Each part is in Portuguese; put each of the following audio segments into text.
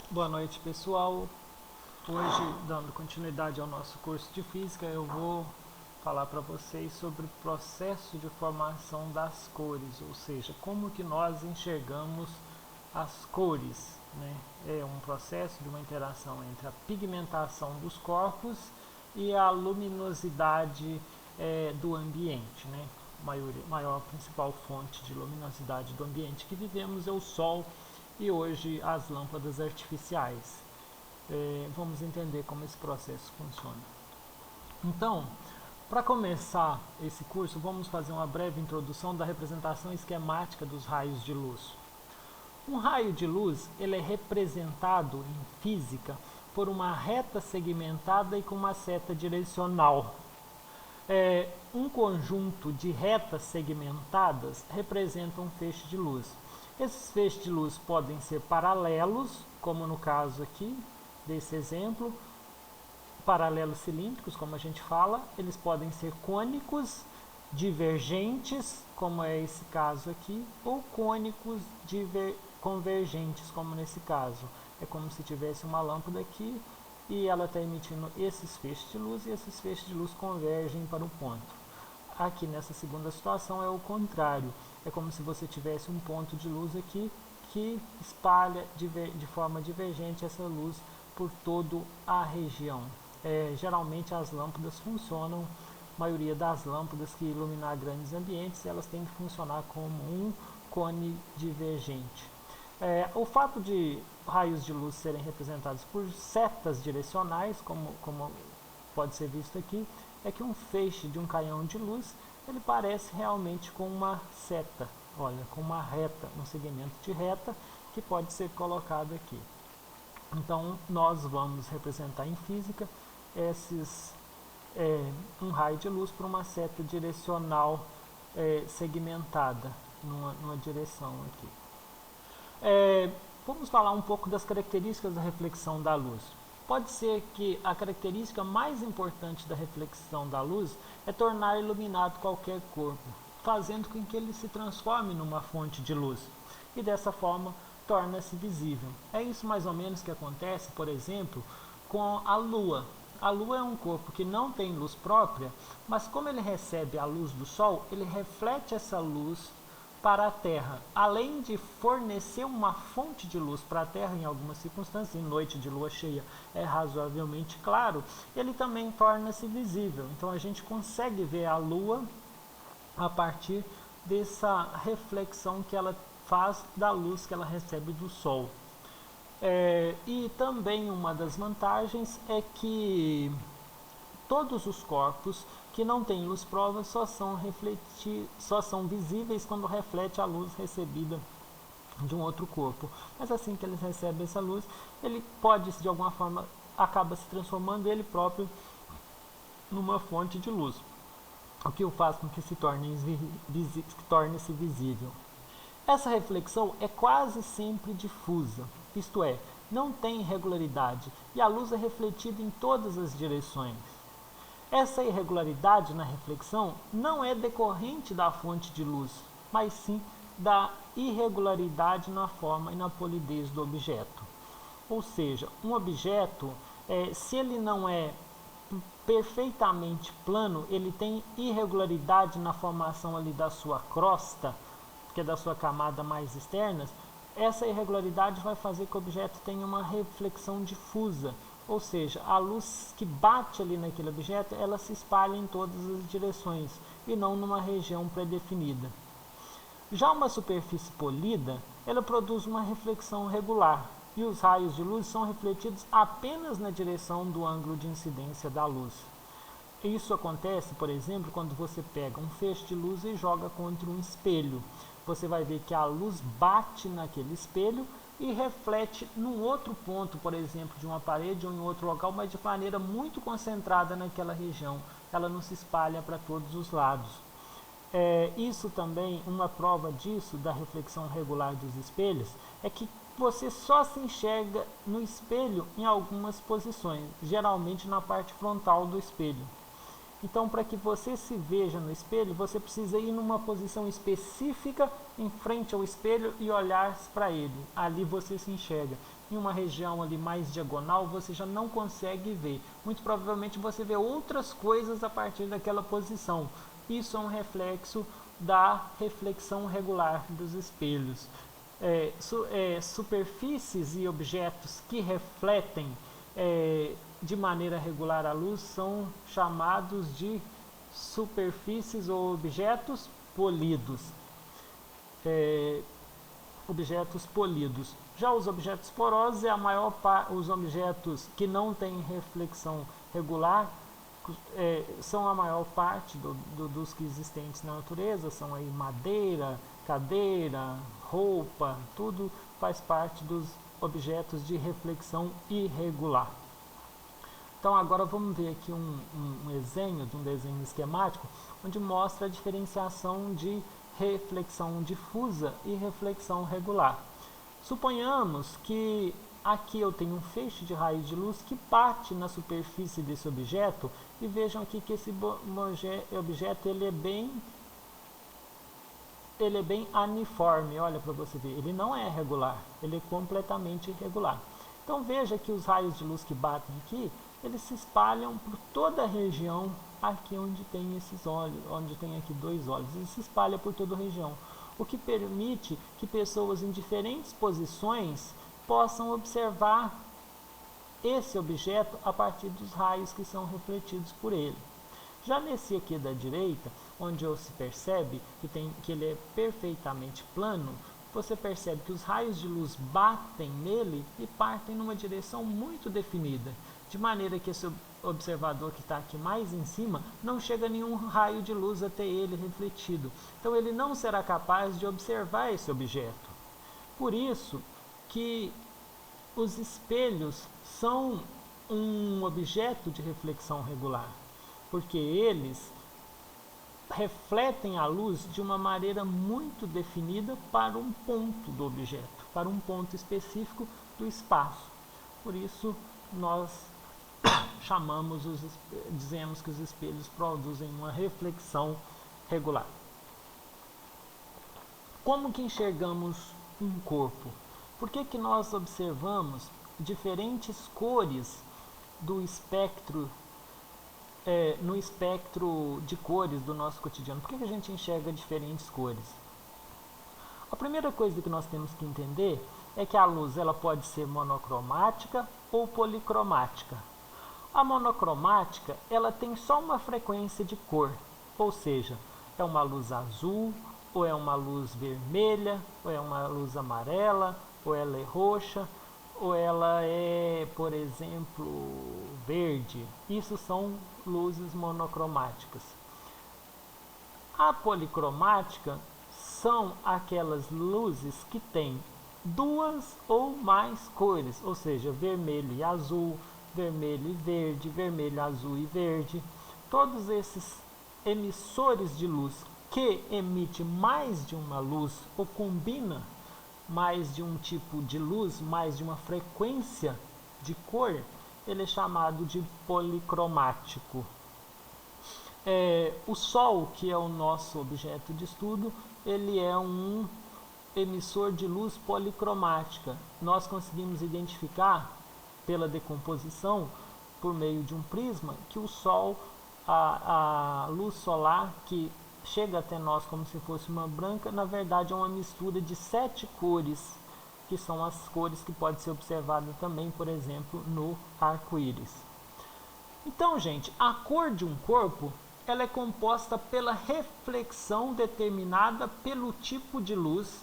Boa noite, pessoal. Hoje, dando continuidade ao nosso curso de Física, eu vou falar para vocês sobre o processo de formação das cores, ou seja, como que nós enxergamos as cores, né? É um processo de uma interação entre a pigmentação dos corpos e a luminosidade do ambiente, né? Maior principal fonte de luminosidade do ambiente que vivemos é o Sol e hoje as lâmpadas artificiais. Vamos entender como esse processo funciona. Então, para começar esse curso, vamos fazer uma breve introdução da representação esquemática dos raios de luz. Um raio de luz ele é representado em física por uma reta segmentada e com uma seta direcional. Um conjunto de retas segmentadas representa um feixe de luz. Esses feixes de luz podem ser paralelos, como no caso aqui desse exemplo, paralelos cilíndricos, como a gente fala, eles podem ser cônicos, divergentes, como é esse caso aqui, ou cônicos convergentes, como nesse caso. É como se tivesse uma lâmpada aqui e ela está emitindo esses feixes de luz e esses feixes de luz convergem para o ponto. Aqui nessa segunda situação é o contrário, é como se você tivesse um ponto de luz aqui que espalha de forma divergente essa luz por toda a região. Geralmente as lâmpadas funcionam, a maioria das lâmpadas que iluminar grandes ambientes, elas têm que funcionar como um cone divergente. O fato de raios de luz serem representados por setas direcionais, como pode ser visto aqui, é que um feixe de um canhão de luz, ele parece realmente com uma seta, olha, com uma reta, um segmento de reta que pode ser colocado aqui. Então, nós vamos representar em física um raio de luz por uma seta direcional segmentada numa direção aqui. Vamos falar um pouco das características da reflexão da luz. Pode ser que a característica mais importante da reflexão da luz é tornar iluminado qualquer corpo, fazendo com que ele se transforme numa fonte de luz e dessa forma torna-se visível. É isso mais ou menos que acontece, por exemplo, com a Lua. A Lua é um corpo que não tem luz própria, mas como ele recebe a luz do Sol, ele reflete essa luz para a Terra. Além de fornecer uma fonte de luz para a Terra em algumas circunstâncias, em noite de lua cheia é razoavelmente claro, ele também torna-se visível. Então a gente consegue ver a Lua a partir dessa reflexão que ela faz da luz que ela recebe do Sol. E também uma das vantagens é que todos os corpos que não têm luz própria só são visíveis quando reflete a luz recebida de um outro corpo. Mas assim que eles recebem essa luz, ele pode, de alguma forma, acaba se transformando ele próprio numa fonte de luz, o que o faz com que se torne-se visível. Essa reflexão é quase sempre difusa, isto é, não tem irregularidade e a luz é refletida em todas as direções. Essa irregularidade na reflexão não é decorrente da fonte de luz, mas sim da irregularidade na forma e na polidez do objeto. Ou seja, um objeto, se ele não é perfeitamente plano, ele tem irregularidade na formação ali da sua crosta, que é da sua camada mais externa. Essa irregularidade vai fazer que o objeto tenha uma reflexão difusa, ou seja, a luz que bate ali naquele objeto, ela se espalha em todas as direções e não numa região pré-definida. Já uma superfície polida, ela produz uma reflexão regular e os raios de luz são refletidos apenas na direção do ângulo de incidência da luz. Isso acontece, por exemplo, quando você pega um feixe de luz e joga contra um espelho. Você vai ver que a luz bate naquele espelho e reflete num outro ponto, por exemplo, de uma parede ou em outro local, mas de maneira muito concentrada naquela região. Ela não se espalha para todos os lados. Isso também, uma prova disso, da reflexão regular dos espelhos, é que você só se enxerga no espelho em algumas posições, geralmente na parte frontal do espelho. Então, para que você se veja no espelho, você precisa ir numa posição específica em frente ao espelho e olhar para ele. Ali você se enxerga. Em uma região ali mais diagonal, você já não consegue ver. Muito provavelmente você vê outras coisas a partir daquela posição. Isso é um reflexo da reflexão regular dos espelhos. Superfícies e objetos que refletem de maneira regular a luz são chamados de superfícies ou objetos polidos. Já os objetos porosos os objetos que não têm reflexão regular são a maior parte dos que existentes na natureza, são aí madeira, cadeira, roupa, tudo faz parte dos objetos de reflexão irregular. Então agora vamos ver aqui um desenho esquemático, onde mostra a diferenciação de reflexão difusa e reflexão regular. Suponhamos que aqui eu tenho um feixe de raio de luz que bate na superfície desse objeto, e vejam aqui que esse objeto ele é bem uniforme, olha para você ver, ele não é regular, ele é completamente irregular. Então veja que os raios de luz que batem aqui, eles se espalham por toda a região aqui onde tem esses olhos, onde tem aqui dois olhos, ele se espalha por toda a região, o que permite que pessoas em diferentes posições possam observar esse objeto a partir dos raios que são refletidos por ele. Já nesse aqui da direita, onde se percebe que ele é perfeitamente plano, você percebe que os raios de luz batem nele e partem numa direção muito definida, de maneira que esse observador que está aqui mais em cima, não chega nenhum raio de luz até ele refletido. Então ele não será capaz de observar esse objeto. Por isso que os espelhos são um objeto de reflexão regular, porque eles refletem a luz de uma maneira muito definida para um ponto do objeto, para um ponto específico do espaço. Por isso nós dizemos que os espelhos produzem uma reflexão regular. Como que enxergamos um corpo? Por que nós observamos diferentes cores do espectro, no espectro de cores do nosso cotidiano? Por que a gente enxerga diferentes cores? A primeira coisa que nós temos que entender é que a luz ela pode ser monocromática ou policromática. A monocromática ela tem só uma frequência de cor, ou seja, é uma luz azul, ou é uma luz vermelha, ou é uma luz amarela, ou ela é roxa, ou ela é, por exemplo, verde. Isso são luzes monocromáticas. A policromática são aquelas luzes que têm duas ou mais cores, ou seja, vermelho e azul, vermelho e verde, vermelho, azul e verde. Todos esses emissores de luz que emite mais de uma luz ou combina mais de um tipo de luz, mais de uma frequência de cor, ele é chamado de policromático. O Sol, que é o nosso objeto de estudo, ele é um emissor de luz policromática. Nós conseguimos identificar pela decomposição, por meio de um prisma, que o Sol, a luz solar que chega até nós como se fosse uma branca, na verdade é uma mistura de 7 cores, que são as cores que pode ser observada também, por exemplo, no arco-íris. Então, gente, a cor de um corpo ela é composta pela reflexão determinada pelo tipo de luz,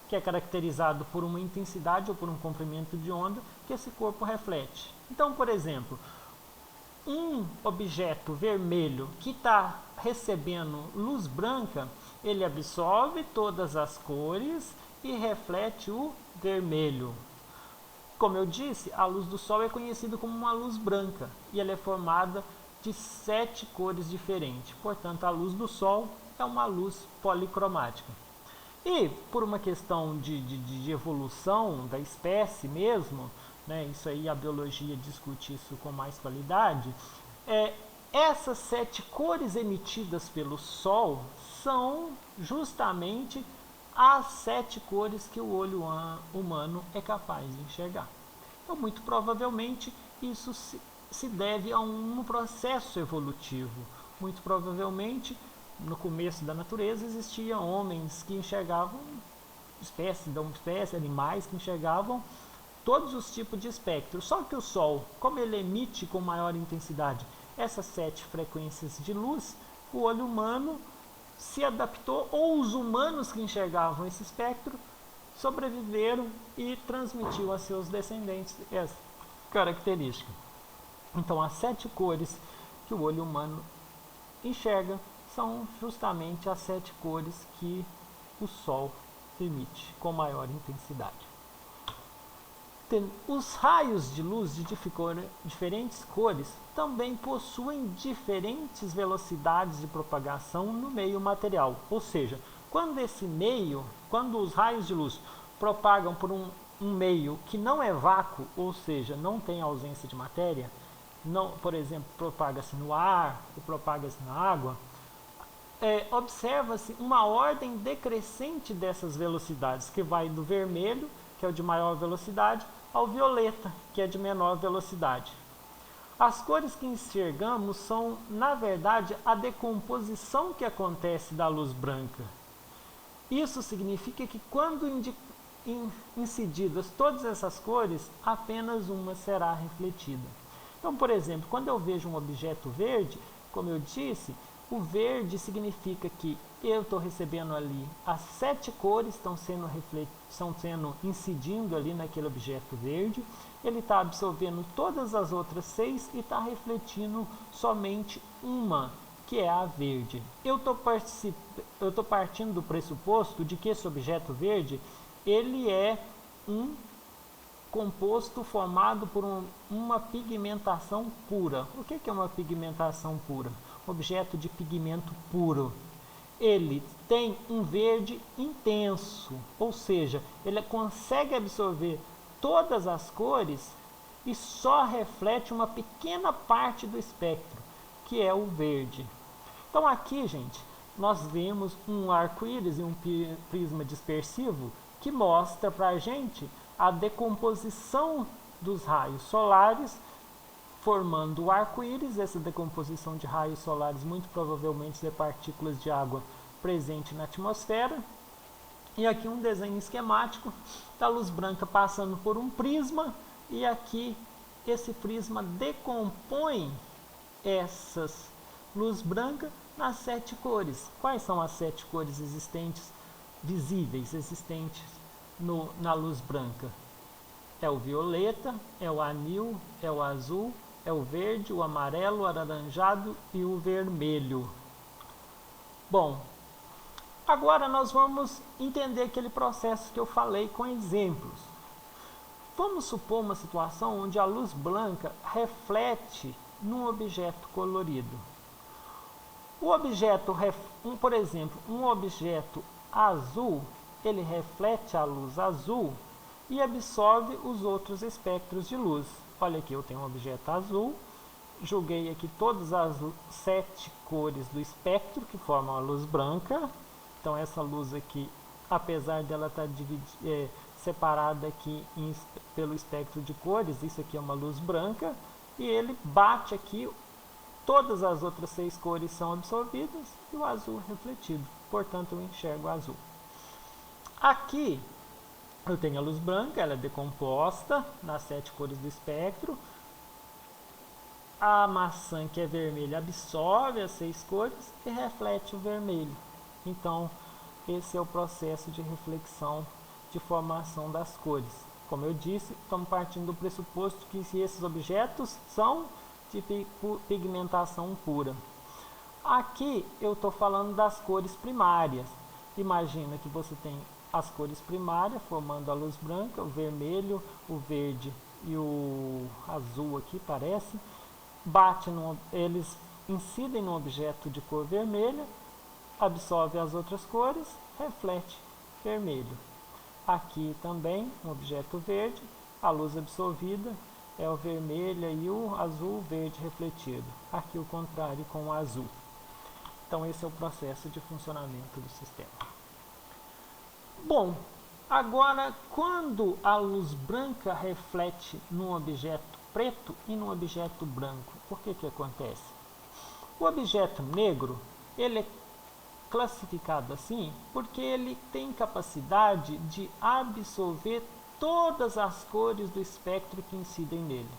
que é caracterizado por uma intensidade ou por um comprimento de onda que esse corpo reflete. Então, por exemplo, um objeto vermelho que está recebendo luz branca, ele absorve todas as cores e reflete o vermelho. Como eu disse, a luz do Sol é conhecida como uma luz branca e ela é formada de 7 cores diferentes. Portanto, a luz do Sol é uma luz policromática. E por uma questão de evolução da espécie mesmo, né, isso aí a biologia discute isso com mais qualidade, essas 7 cores emitidas pelo Sol são justamente as 7 cores que o olho humano é capaz de enxergar. Então, muito provavelmente, isso se deve a um processo evolutivo. Muito provavelmente, no começo da natureza, existiam homens que enxergavam espécies, animais que enxergavam todos os tipos de espectro. Só que o Sol, como ele emite com maior intensidade essas 7 frequências de luz, o olho humano se adaptou, ou os humanos que enxergavam esse espectro sobreviveram e transmitiu a seus descendentes essa característica. Então, as 7 cores que o olho humano enxerga são justamente as 7 cores que o Sol emite com maior intensidade. Os raios de luz de diferentes cores também possuem diferentes velocidades de propagação no meio material. Ou seja, quando os raios de luz propagam por um meio que não é vácuo, ou seja, não tem ausência de matéria, não, por exemplo, propaga-se no ar ou propaga-se na água, observa-se uma ordem decrescente dessas velocidades, que vai do vermelho, que é o de maior velocidade, ao violeta, que é de menor velocidade. As cores que enxergamos são, na verdade, a decomposição que acontece da luz branca. Isso significa que quando incididas todas essas cores, apenas uma será refletida. Então, por exemplo, quando eu vejo um objeto verde, como eu disse, o verde significa que eu estou recebendo ali as 7 cores estão sendo incidindo ali naquele objeto verde, ele está absorvendo todas as outras 6 e está refletindo somente uma, que é a verde. Eu estou partindo do pressuposto de que esse objeto verde ele é um composto formado por uma pigmentação pura. O que é uma pigmentação pura? Objeto de pigmento puro. Ele tem um verde intenso, ou seja, ele consegue absorver todas as cores e só reflete uma pequena parte do espectro, que é o verde. Então aqui, gente, nós vemos um arco-íris e um prisma dispersivo que mostra para a gente a decomposição dos raios solares, formando o arco-íris. Essa decomposição de raios solares muito provavelmente é partículas de água presente na atmosfera. E aqui um desenho esquemático da luz branca passando por um prisma, e aqui esse prisma decompõe essas luz branca nas 7 cores. Quais são as 7 cores visíveis existentes na luz branca? É o violeta, é o anil, é o azul, é o verde, o amarelo, o alaranjado e o vermelho. Bom, agora nós vamos entender aquele processo que eu falei com exemplos. Vamos supor uma situação onde a luz branca reflete num objeto colorido. Por exemplo, um objeto azul, ele reflete a luz azul e absorve os outros espectros de luz. Olha aqui, eu tenho um objeto azul, joguei aqui todas as 7 cores do espectro que formam a luz branca. Então essa luz aqui, apesar dela estar separada aqui pelo espectro de cores, isso aqui é uma luz branca, e ele bate aqui, todas as outras 6 cores são absorvidas e o azul refletido, portanto eu enxergo azul. Aqui eu tenho a luz branca, ela é decomposta nas 7 cores do espectro. A maçã, que é vermelha, absorve as 6 cores e reflete o vermelho. Então, esse é o processo de reflexão, de formação das cores. Como eu disse, estamos partindo do pressuposto que esses objetos são de pigmentação pura. Aqui eu estou falando das cores primárias. Imagina que você tem as cores primárias formando a luz branca, o vermelho, o verde e o azul aqui parece. Eles incidem no objeto de cor vermelha, absorve as outras cores, reflete vermelho. Aqui também um objeto verde, a luz absorvida é o vermelho e o azul, verde refletido. Aqui o contrário com o azul. Então esse é o processo de funcionamento do sistema. Bom, agora quando a luz branca reflete num objeto preto e num objeto branco, o que acontece? O objeto negro, ele é classificado assim porque ele tem capacidade de absorver todas as cores do espectro que incidem nele,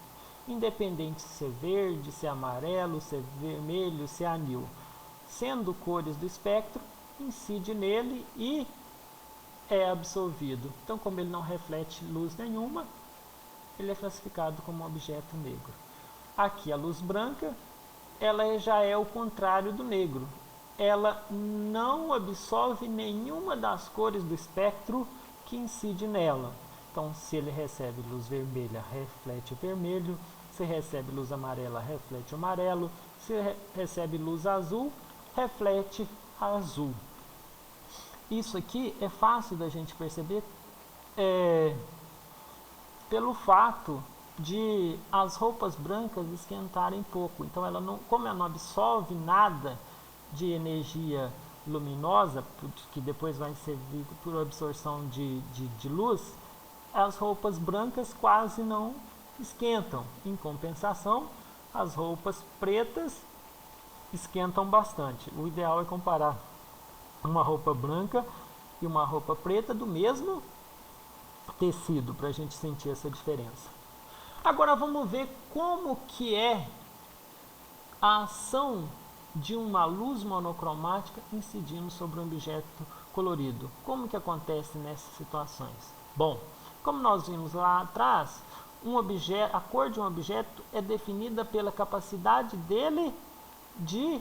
independente se é verde, se é amarelo, se é vermelho, se é anil. Sendo cores do espectro, incide nele e é absorvido. Então, como ele não reflete luz nenhuma, ele é classificado como um objeto negro. Aqui a luz branca, ela já é o contrário do negro. Ela não absorve nenhuma das cores do espectro que incide nela. Então, se ele recebe luz vermelha, reflete o vermelho. Se recebe luz amarela, reflete o amarelo. Se recebe luz azul, reflete azul. Isso aqui é fácil da gente perceber pelo fato de as roupas brancas esquentarem pouco. Então, como ela não absorve nada de energia luminosa, que depois vai servir por absorção de luz, as roupas brancas quase não esquentam. Em compensação, as roupas pretas esquentam bastante. O ideal é comparar uma roupa branca e uma roupa preta do mesmo tecido, para a gente sentir essa diferença. Agora vamos ver como que é a ação de uma luz monocromática incidindo sobre um objeto colorido. Como que acontece nessas situações? Bom, como nós vimos lá atrás, a cor de um objeto é definida pela capacidade dele de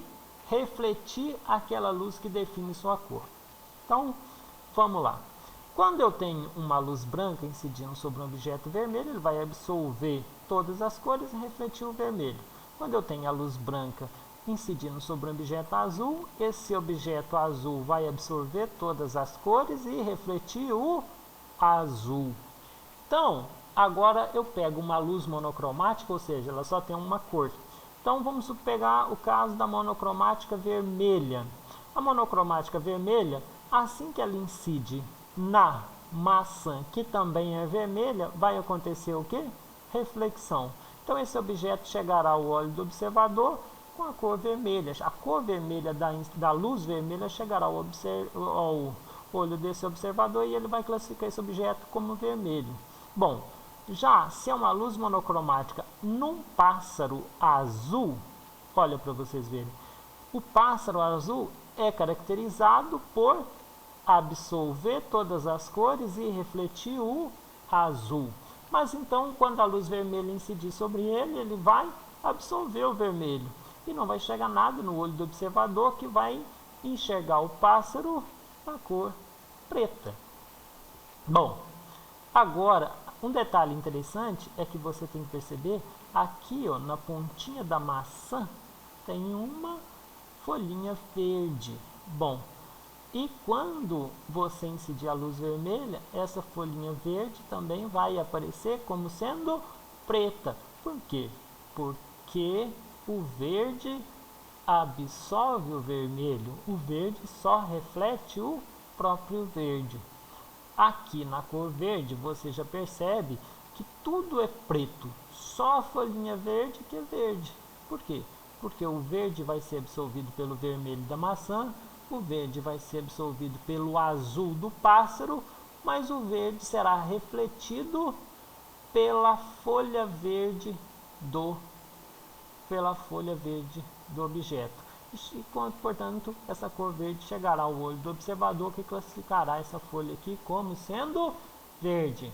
refletir aquela luz que define sua cor. Então, vamos lá. Quando eu tenho uma luz branca incidindo sobre um objeto vermelho, ele vai absorver todas as cores e refletir o vermelho. Quando eu tenho a luz branca incidindo sobre um objeto azul, esse objeto azul vai absorver todas as cores e refletir o azul. Então, agora eu pego uma luz monocromática, ou seja, ela só tem uma cor. Então, vamos pegar o caso da monocromática vermelha. A monocromática vermelha, assim que ela incide na maçã, que também é vermelha, vai acontecer o quê? Reflexão. Então, esse objeto chegará ao olho do observador com a cor vermelha. A cor vermelha da luz vermelha chegará ao olho desse observador e ele vai classificar esse objeto como vermelho. Bom, já se é uma luz monocromática num pássaro azul, olha para vocês verem, o pássaro azul é caracterizado por absorver todas as cores e refletir o azul. Mas então, quando a luz vermelha incidir sobre ele, ele vai absorver o vermelho e não vai chegar nada no olho do observador, que vai enxergar o pássaro na cor preta. Bom, agora, um detalhe interessante é que você tem que perceber aqui, ó, na pontinha da maçã tem uma folhinha verde. Bom, e quando você incidir a luz vermelha, essa folhinha verde também vai aparecer como sendo preta. Por quê? Porque o verde absorve o vermelho. O verde só reflete o próprio verde. Aqui na cor verde você já percebe que tudo é preto, só a folhinha verde que é verde. Por quê? Porque o verde vai ser absorvido pelo vermelho da maçã, o verde vai ser absorvido pelo azul do pássaro, mas o verde será refletido pela folha verde do objeto. E, portanto, essa cor verde chegará ao olho do observador, que classificará essa folha aqui como sendo verde.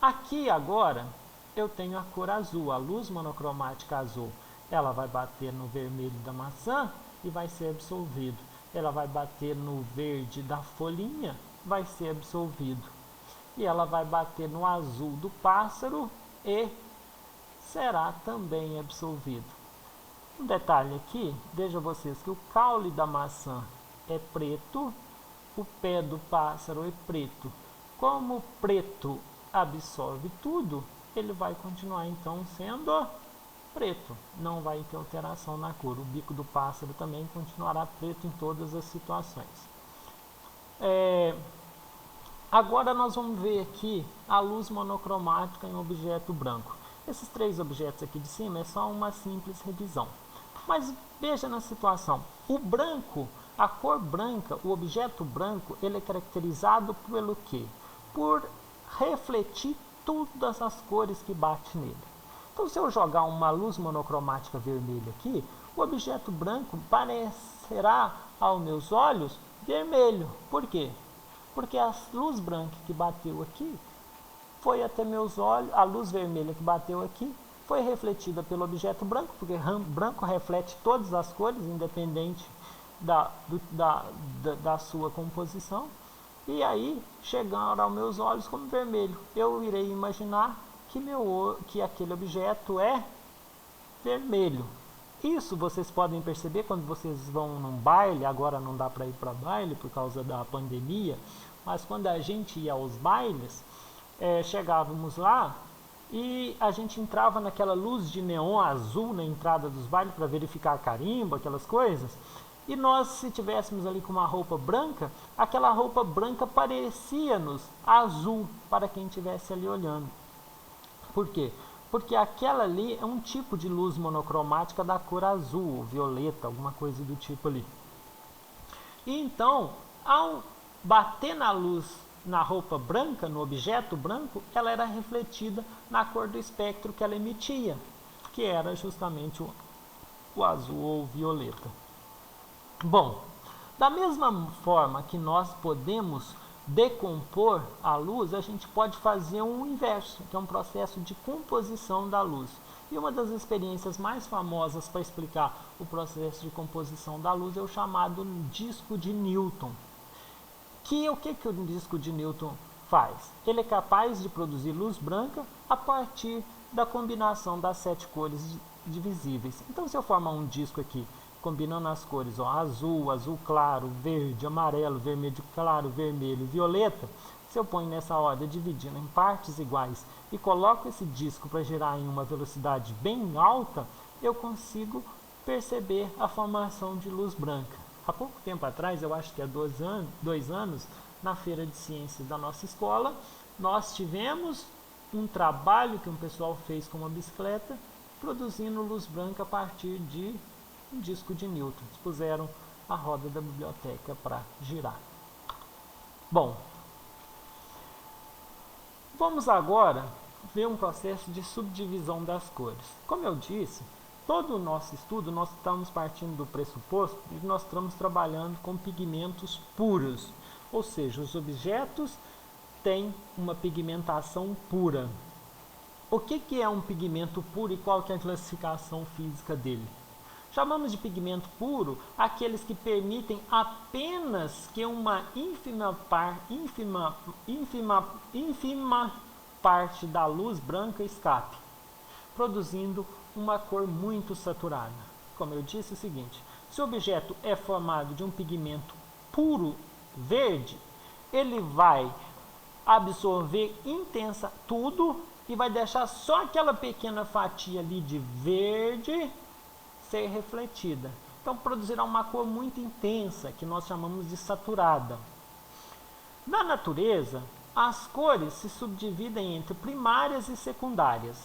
Aqui agora eu tenho a cor azul, a luz monocromática azul. Ela vai bater no vermelho da maçã e vai ser absorvido. Ela vai bater no verde da folhinha, vai ser absorvido. E ela vai bater no azul do pássaro e será também absorvido. Um detalhe aqui, vejam vocês que o caule da maçã é preto, o pé do pássaro é preto. Como o preto absorve tudo, ele vai continuar então sendo preto, não vai ter alteração na cor. O bico do pássaro também continuará preto em todas as situações. Agora nós vamos ver aqui a luz monocromática em um objeto branco. Esses três objetos aqui de cima é só uma simples revisão. Mas veja na situação, o branco, a cor branca, o objeto branco, ele é caracterizado pelo quê? Por refletir todas as cores que batem nele. Então, se eu jogar uma luz monocromática vermelha aqui, o objeto branco parecerá aos meus olhos vermelho. Por quê? Porque a luz branca que bateu aqui foi até meus olhos, a luz vermelha que bateu aqui foi refletida pelo objeto branco, porque branco reflete todas as cores, independente da sua composição. E aí, chegando aos meus olhos como vermelho, eu irei imaginar que aquele objeto é vermelho. Isso vocês podem perceber quando vocês vão num baile. Agora não dá para ir para baile por causa da pandemia, mas quando a gente ia aos bailes, chegávamos lá e a gente entrava naquela luz de neon azul na entrada dos bailes para verificar carimbo, aquelas coisas. E nós, se tivéssemos ali com uma roupa branca, aquela roupa branca parecia-nos azul para quem estivesse ali olhando. Por quê? Porque aquela ali é um tipo de luz monocromática da cor azul, violeta, alguma coisa do tipo ali. E então, ao bater na luz na roupa branca, no objeto branco, ela era refletida na cor do espectro que ela emitia, que era justamente o azul ou o violeta. Bom, da mesma forma que nós podemos decompor a luz, a gente pode fazer um inverso, que é um processo de composição da luz. E uma das experiências mais famosas para explicar o processo de composição da luz é o chamado disco de Newton. O que o disco de Newton faz? Ele é capaz de produzir luz branca a partir da combinação das 7 cores divisíveis. Então, se eu formar um disco aqui, combinando as cores, azul, azul claro, verde, amarelo, vermelho claro, vermelho e violeta, se eu ponho nessa ordem dividindo em partes iguais e coloco esse disco para girar em uma velocidade bem alta, eu consigo perceber a formação de luz branca. Há pouco tempo atrás, eu acho que há 2 anos, na feira de ciências da nossa escola, nós tivemos um trabalho que um pessoal fez com uma bicicleta, produzindo luz branca a partir de um disco de Newton. Eles puseram a roda da biblioteca para girar. Bom, vamos agora ver um processo de subdivisão das cores. Como eu disse, todo o nosso estudo nós estamos partindo do pressuposto de que nós estamos trabalhando com pigmentos puros, ou seja, os objetos têm uma pigmentação pura. O que é um pigmento puro e qual que é a classificação física dele? Chamamos de pigmento puro aqueles que permitem apenas que uma ínfima parte da luz branca escape, produzindo uma cor muito saturada. Como eu disse, é o seguinte: se o objeto é formado de um pigmento puro verde, ele vai absorver intensa tudo e vai deixar só aquela pequena fatia ali de verde ser refletida. Então produzirá uma cor muito intensa, que nós chamamos de saturada. Na natureza, as cores se subdividem entre primárias e secundárias.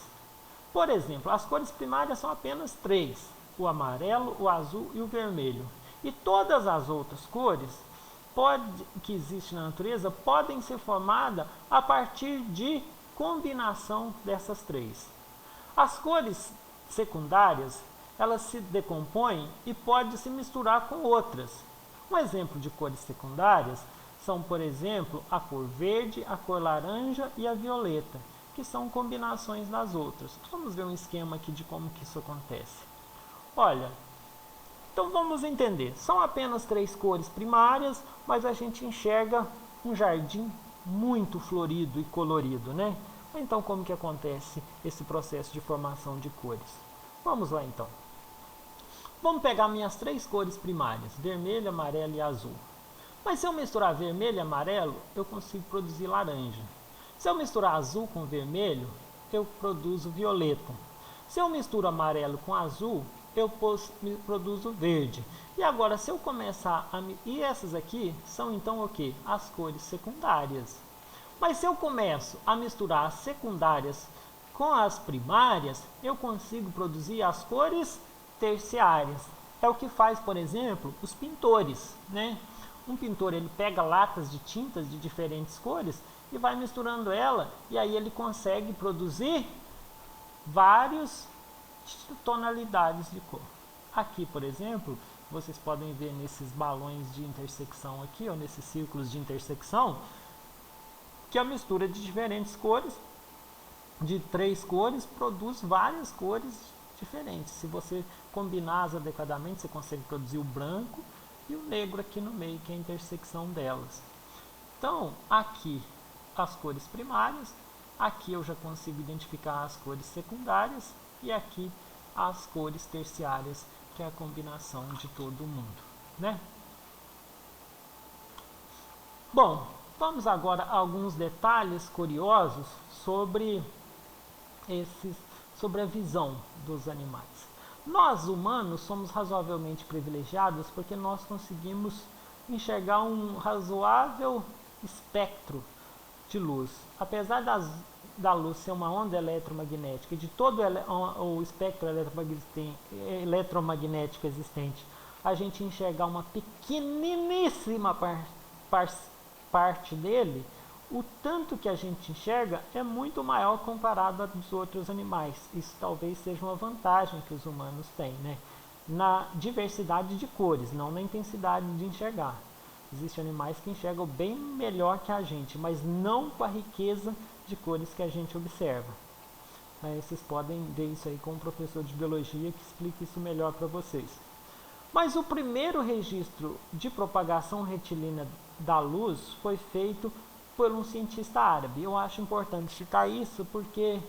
Por exemplo, as cores primárias são apenas 3, o amarelo, o azul e o vermelho. E todas as outras cores que existem na natureza podem ser formadas a partir de combinação dessas 3. As cores secundárias, elas se decompõem e podem se misturar com outras. Um exemplo de cores secundárias são, por exemplo, a cor verde, a cor laranja e a violeta, que são combinações das outras. Vamos ver um esquema aqui de como que isso acontece. Olha, então vamos entender. São apenas 3 cores primárias, mas a gente enxerga um jardim muito florido e colorido, né? Então, como que acontece esse processo de formação de cores? Vamos lá, então. Vamos pegar minhas 3 cores primárias, vermelho, amarelo e azul. Mas se eu misturar vermelho e amarelo, eu consigo produzir laranja. Se eu misturar azul com vermelho, eu produzo violeta. Se eu misturo amarelo com azul, eu produzo verde. E agora, se eu começar a... E essas aqui são então o quê? As cores secundárias. Mas se eu começo a misturar as secundárias com as primárias, eu consigo produzir as cores terciárias. É o que faz, por exemplo, os pintores, né? Um pintor, ele pega latas de tintas de diferentes cores e vai misturando ela, e aí ele consegue produzir várias tonalidades de cor. Aqui, por exemplo, vocês podem ver nesses balões de intersecção aqui, ou nesses círculos de intersecção, que a mistura de diferentes cores, de 3 cores, produz várias cores diferentes. Se você combinar adequadamente, você consegue produzir o branco e o negro aqui no meio, que é a intersecção delas. Então, aqui as cores primárias, aqui eu já consigo identificar as cores secundárias e aqui as cores terciárias, que é a combinação de todo mundo, né? Bom, vamos agora a alguns detalhes curiosos sobre a visão dos animais. Nós, humanos, somos razoavelmente privilegiados porque nós conseguimos enxergar um razoável espectro de luz. Apesar da luz ser uma onda eletromagnética e de todo o espectro eletromagnético existente, a gente enxergar uma pequeniníssima parte dele, o tanto que a gente enxerga é muito maior comparado aos outros animais. Isso talvez seja uma vantagem que os humanos têm, né? Na diversidade de cores, não na intensidade de enxergar. Existem animais que enxergam bem melhor que a gente, mas não com a riqueza de cores que a gente observa. Vocês podem ver isso aí com um professor de biologia que explica isso melhor para vocês. Mas o primeiro registro de propagação retilínea da luz foi feito por um cientista árabe. Eu acho importante citar isso porque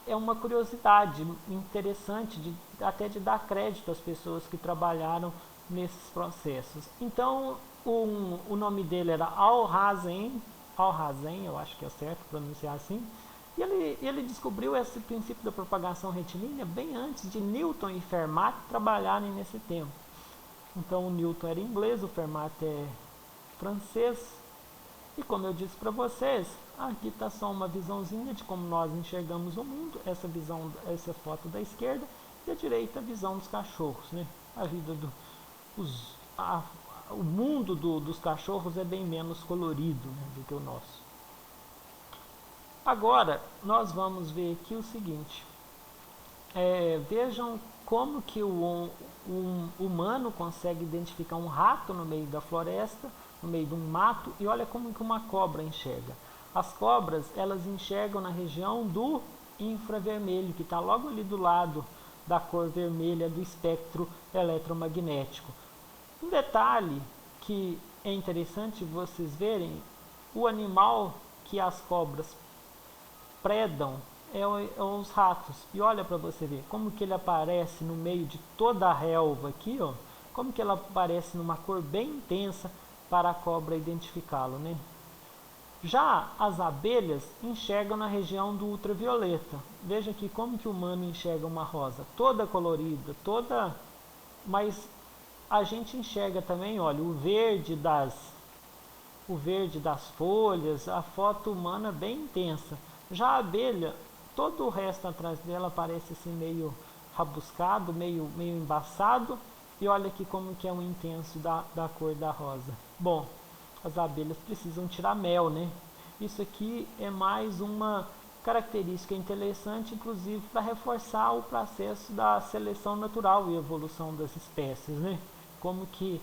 é uma curiosidade interessante, até de dar crédito às pessoas que trabalharam nesses processos. Então, o nome dele era Alhazen, eu acho que é certo pronunciar assim, e ele descobriu esse princípio da propagação retilínea bem antes de Newton e Fermat trabalharem nesse tempo. Então, o Newton era inglês, o Fermat é francês, e como eu disse para vocês, aqui está só uma visãozinha de como nós enxergamos o mundo, essa foto da esquerda, e a direita a visão dos cachorros, né? A vida o mundo dos cachorros é bem menos colorido, né, do que o nosso. Agora, nós vamos ver aqui o seguinte. Vejam como que o humano consegue identificar um rato no meio da floresta, no meio de um mato, e olha como que uma cobra enxerga. As cobras, elas enxergam na região do infravermelho, que está logo ali do lado da cor vermelha do espectro eletromagnético. Um detalhe que é interessante vocês verem, o animal que as cobras predam é os ratos. E olha para você ver como que ele aparece no meio de toda a relva aqui, ó, como que ela aparece numa cor bem intensa para a cobra identificá-lo, né? Já as abelhas enxergam na região do ultravioleta. Veja aqui como que o humano enxerga uma rosa, toda colorida, mas a gente enxerga também, olha, o verde das folhas, a foto humana bem intensa. Já a abelha, todo o resto atrás dela parece assim meio rabuscado, meio embaçado, e olha aqui como que é o intenso da cor da rosa. Bom, as abelhas precisam tirar mel, né? Isso aqui é mais uma característica interessante, inclusive para reforçar o processo da seleção natural e evolução das espécies, né? Como que,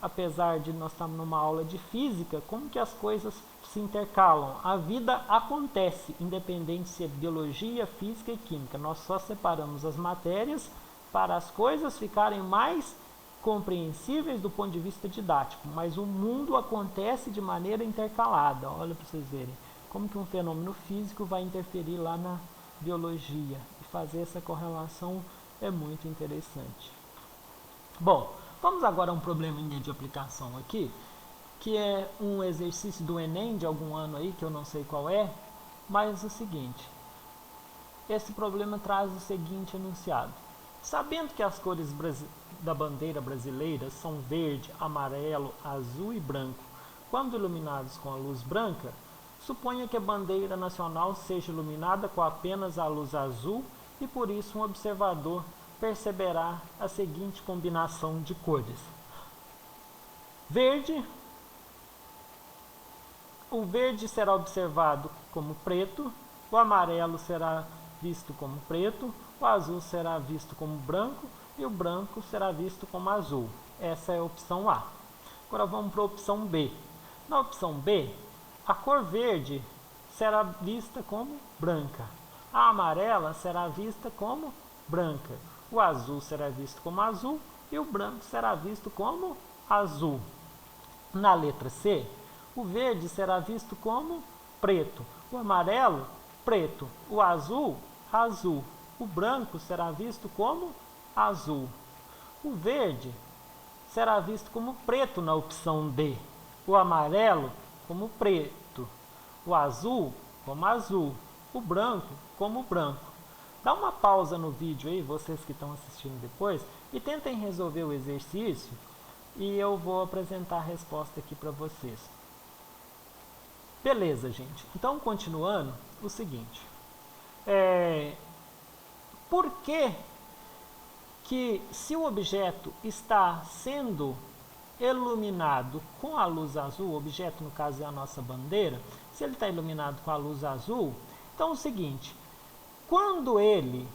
apesar de nós estarmos numa aula de física, como que as coisas se intercalam. A vida acontece, independente se é biologia, física e química. Nós só separamos as matérias para as coisas ficarem mais compreensíveis do ponto de vista didático, mas o mundo acontece de maneira intercalada. Olha para vocês verem como que um fenômeno físico vai interferir lá na biologia, e fazer essa correlação é muito interessante. Bom, vamos agora a um probleminha de aplicação aqui, que é um exercício do Enem de algum ano aí, que eu não sei qual é, mas é o seguinte: esse problema traz o seguinte enunciado. Sabendo que as cores da bandeira brasileira são verde, amarelo, azul e branco, quando iluminados com a luz branca, suponha que a bandeira nacional seja iluminada com apenas a luz azul e por isso um observador perceberá a seguinte combinação de cores. Verde. O verde será observado como preto, o amarelo será visto como preto, o azul será visto como branco e o branco será visto como azul. Essa é a opção A. Agora vamos para a opção B. Na opção B, a cor verde será vista como branca, a amarela será vista como branca, o azul será visto como azul e o branco será visto como azul. Na letra C, o verde será visto como preto, o amarelo, preto, o azul, azul, o branco será visto como azul. O verde será visto como preto na opção D, o amarelo como preto, o azul como azul, o branco como branco. Dá uma pausa no vídeo aí, vocês que estão assistindo depois, e tentem resolver o exercício e eu vou apresentar a resposta aqui para vocês. Beleza, gente. Então, continuando, o seguinte. Por que se o objeto está sendo iluminado com a luz azul, o objeto no caso é a nossa bandeira, se ele está iluminado com a luz azul, então é o seguinte, quando ele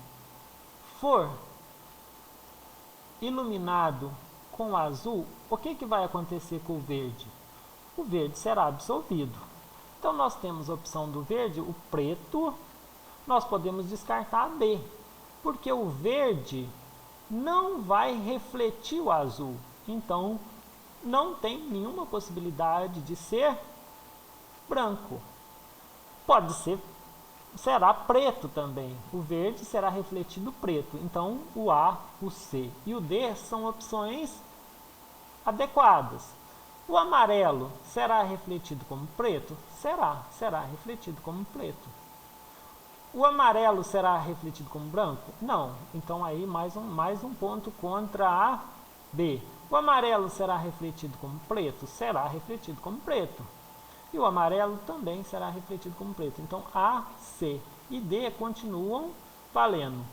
for iluminado com o azul, o que vai acontecer com o verde? O verde será absorvido. Então nós temos a opção do verde, o preto, nós podemos descartar a B, porque o verde não vai refletir o azul, então não tem nenhuma possibilidade de ser branco. Pode ser, será preto também, o verde será refletido preto, então o A, o C e o D são opções adequadas. O amarelo será refletido como preto? Será refletido como preto. O amarelo será refletido como branco? Não. Então aí mais um ponto contra a B. O amarelo será refletido como preto? Será refletido como preto. E o amarelo também será refletido como preto. Então A, C e D continuam valendo.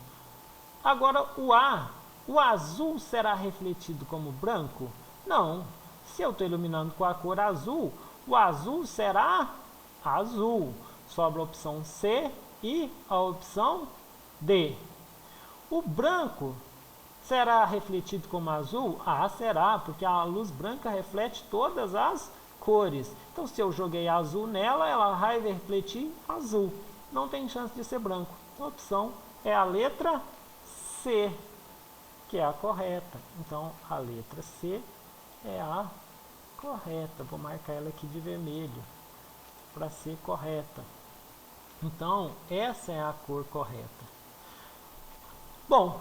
Agora o A, o azul será refletido como branco? Não. Se eu estou iluminando com a cor azul, o azul será azul. Sobra a opção C e a opção D. O branco será refletido como azul? Ah, será, porque a luz branca reflete todas as cores. Então, se eu joguei azul nela, ela vai refletir azul. Não tem chance de ser branco. A opção é a letra C, que é a correta. Então, a letra C é a correta. Vou marcar ela aqui de vermelho para ser correta. Então, essa é a cor correta. Bom,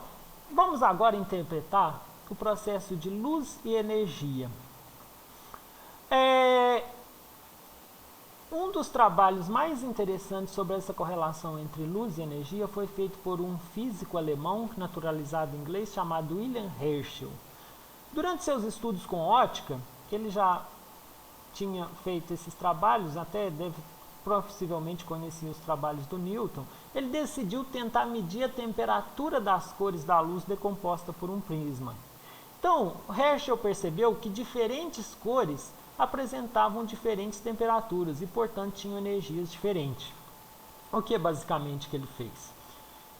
vamos agora interpretar o processo de luz e energia. Um dos trabalhos mais interessantes sobre essa correlação entre luz e energia foi feito por um físico alemão naturalizado inglês chamado William Herschel. Durante seus estudos com ótica, ele já tinha feito esses trabalhos, até possivelmente conhecia os trabalhos do Newton. Ele decidiu tentar medir a temperatura das cores da luz decomposta por um prisma. Então, Herschel percebeu que diferentes cores apresentavam diferentes temperaturas e, portanto, tinham energias diferentes. O que é basicamente que ele fez?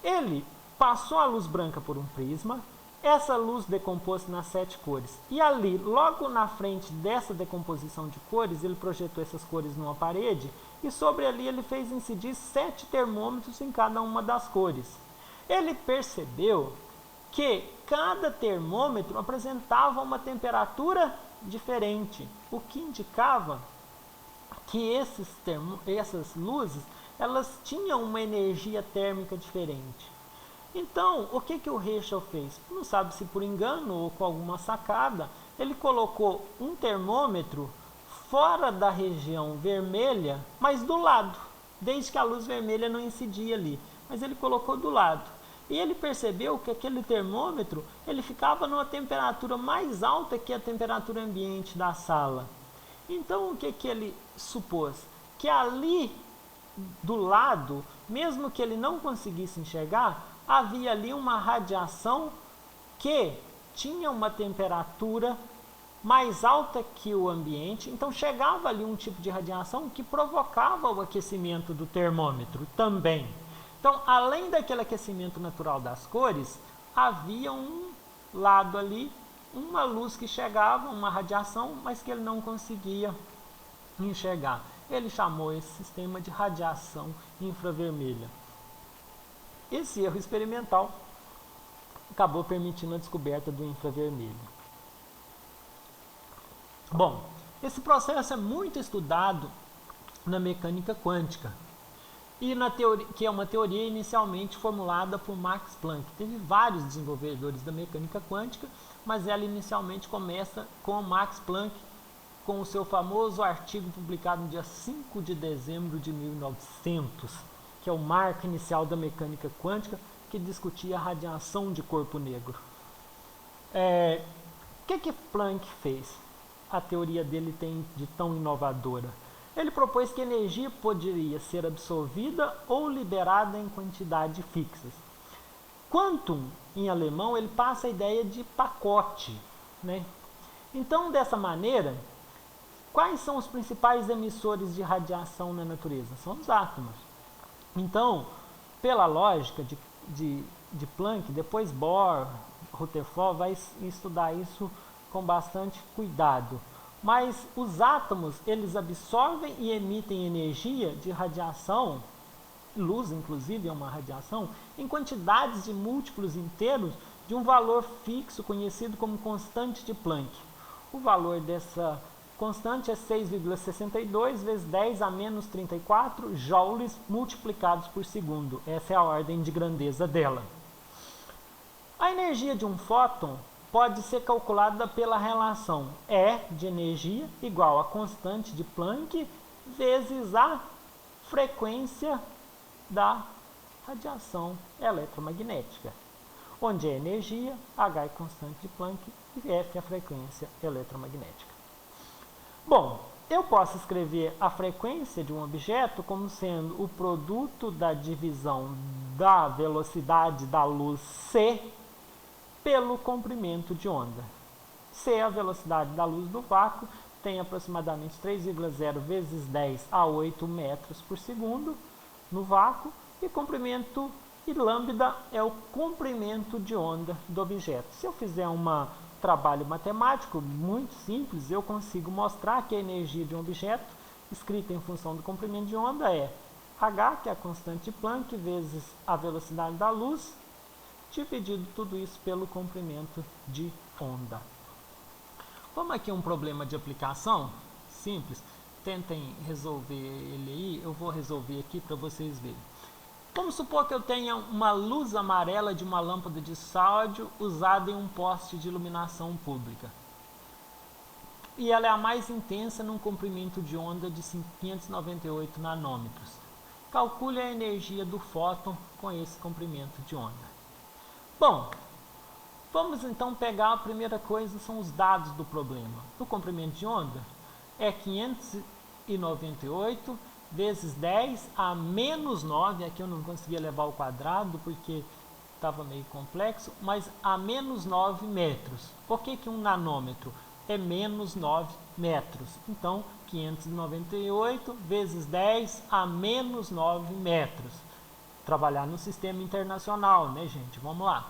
Ele passou a luz branca por um prisma, essa luz decompôs-se nas 7 cores. E ali, logo na frente dessa decomposição de cores, ele projetou essas cores numa parede e sobre ali ele fez incidir 7 termômetros em cada uma das cores. Ele percebeu que cada termômetro apresentava uma temperatura diferente, o que indicava que essas luzes elas tinham uma energia térmica diferente. Então, o que o Herschel fez? Não sabe se por engano ou com alguma sacada, ele colocou um termômetro fora da região vermelha, mas do lado, desde que a luz vermelha não incidia ali. mas ele colocou do lado. E ele percebeu que aquele termômetro ele ficava numa temperatura mais alta que a temperatura ambiente da sala. Então o que ele supôs? Que ali do lado, mesmo que ele não conseguisse enxergar, havia ali uma radiação que tinha uma temperatura mais alta que o ambiente, então chegava ali um tipo de radiação que provocava o aquecimento do termômetro também. Então, além daquele aquecimento natural das cores, havia um lado ali, uma luz que chegava, uma radiação, mas que ele não conseguia enxergar. Ele chamou esse sistema de radiação infravermelha. Esse erro experimental acabou permitindo a descoberta do infravermelho. Bom, esse processo é muito estudado na mecânica quântica, e na teoria, que é uma teoria inicialmente formulada por Max Planck. Teve vários desenvolvedores da mecânica quântica, mas ela inicialmente começa com Max Planck, com o seu famoso artigo publicado no dia 5 de dezembro de 1900, que é o marco inicial da mecânica quântica, que discutia a radiação de corpo negro. O que Planck fez? A teoria dele tem de tão inovadora. Ele propôs que a energia poderia ser absorvida ou liberada em quantidades fixas. Quantum, em alemão, ele passa a ideia de pacote, né? Então, dessa maneira, quais são os principais emissores de radiação na natureza? São os átomos. Então, pela lógica de Planck, depois Bohr, Rutherford vai estudar isso com bastante cuidado. Mas os átomos, eles absorvem e emitem energia de radiação, luz inclusive é uma radiação, em quantidades de múltiplos inteiros de um valor fixo conhecido como constante de Planck. O valor dessa constante é 6,62 vezes 10 a menos 34 joules multiplicados por segundo. Essa é a ordem de grandeza dela. A energia de um fóton pode ser calculada pela relação E de energia igual a constante de Planck vezes a frequência da radiação eletromagnética, onde é energia, H é constante de Planck e F é a frequência eletromagnética. Bom, eu posso escrever a frequência de um objeto como sendo o produto da divisão da velocidade da luz c pelo comprimento de onda. C é a velocidade da luz do vácuo, tem aproximadamente 3,0 vezes 10 a 8 metros por segundo no vácuo, e comprimento e lambda é o comprimento de onda do objeto. Se eu fizer um trabalho matemático muito simples, eu consigo mostrar que a energia de um objeto, escrita em função do comprimento de onda, é H, que é a constante de Planck, vezes a velocidade da luz, dividido tudo isso pelo comprimento de onda. Vamos aqui um problema de aplicação simples. Tentem resolver ele aí, eu vou resolver aqui para vocês verem. Vamos supor que eu tenha uma luz amarela de uma lâmpada de sódio usada em um poste de iluminação pública. E ela é a mais intensa num comprimento de onda de 598 nanômetros. Calcule a energia do fóton com esse comprimento de onda. Bom, vamos então pegar a primeira coisa, são os dados do problema. O comprimento de onda é 598 vezes 10 a menos 9, aqui eu não conseguia levar ao quadrado porque estava meio complexo, mas a menos 9 metros. Por que um nanômetro? É menos 9 metros. Então, 598 vezes 10 a menos 9 metros. Trabalhar no sistema internacional, né, gente? Vamos lá.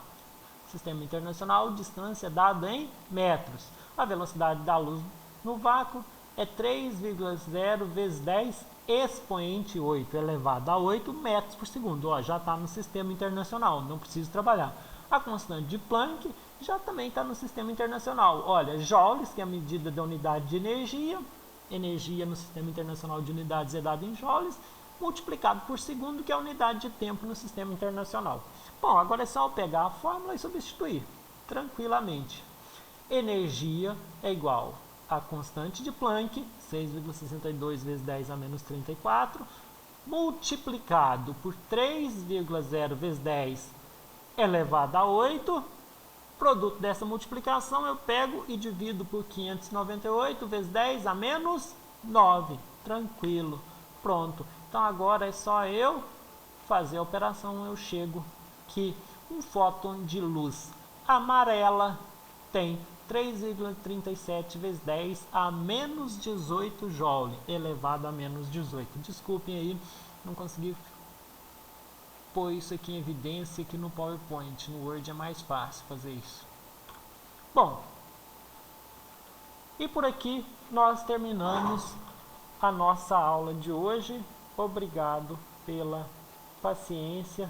Sistema internacional, distância dada em metros. A velocidade da luz no vácuo é 3,0 vezes 10 expoente 8 elevado a 8 metros por segundo. Ó, já está no sistema internacional, não preciso trabalhar. A constante de Planck já também está no sistema internacional. Olha, joules, que é a medida da unidade de energia. Energia no sistema internacional de unidades é dada em joules, multiplicado por segundo, que é a unidade de tempo no sistema internacional. Bom, agora é só eu pegar a fórmula e substituir tranquilamente. Energia é igual a constante de Planck, 6,62 vezes 10 a menos 34, multiplicado por 3,0 vezes 10 elevado a 8, produto dessa multiplicação eu pego e divido por 598 vezes 10 a menos 9. Tranquilo. Pronto. Então agora é só eu fazer a operação. Eu chego que um fóton de luz amarela tem 3,37 vezes 10 a menos 18 joule elevado a menos 18. Desculpem aí, não consegui pôr isso aqui em evidência aqui no PowerPoint. No Word é mais fácil fazer isso. Bom, e por aqui nós terminamos a nossa aula de hoje. Obrigado pela paciência.